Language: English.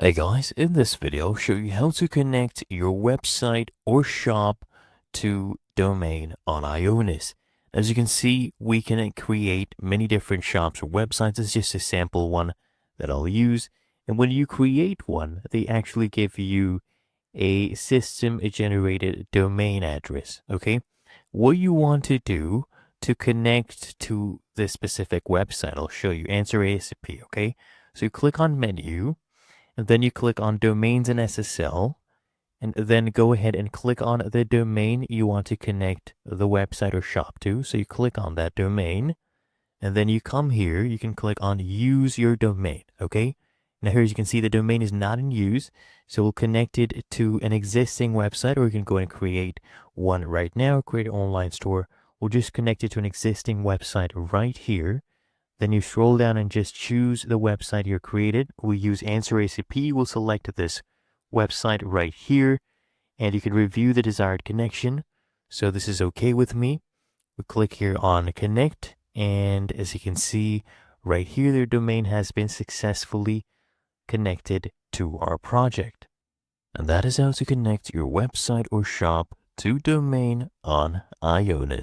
Hey guys, in this video, I'll show you how to connect your website or shop to domain on Ionos. As you can see, we can create many different shops or websites. It's just a sample one that I'll use. And when you create one, they actually give you a system-generated domain address, okay? What you want to do to connect to this specific website, I'll show you. Answer ASAP, okay? So you click on menu, and then you click on domains and SSL, and then go ahead and click on the domain you want to connect the website or shop to. So you click on that domain, and then you come here, you can click on use your domain, okay? Now here, as you can see, the domain is not in use, so we'll connect it to an existing website, or you can go and create one right now, create an online store. We'll just connect it to an existing website right here. Then you scroll down and just choose the website you created. We use Answer ACP. We'll select this website right here, and you can review the desired connection. So this is okay with me. We click here on connect, and as you can see right here, their domain has been successfully connected to our project. And that is how to connect your website or shop to domain on Ionos.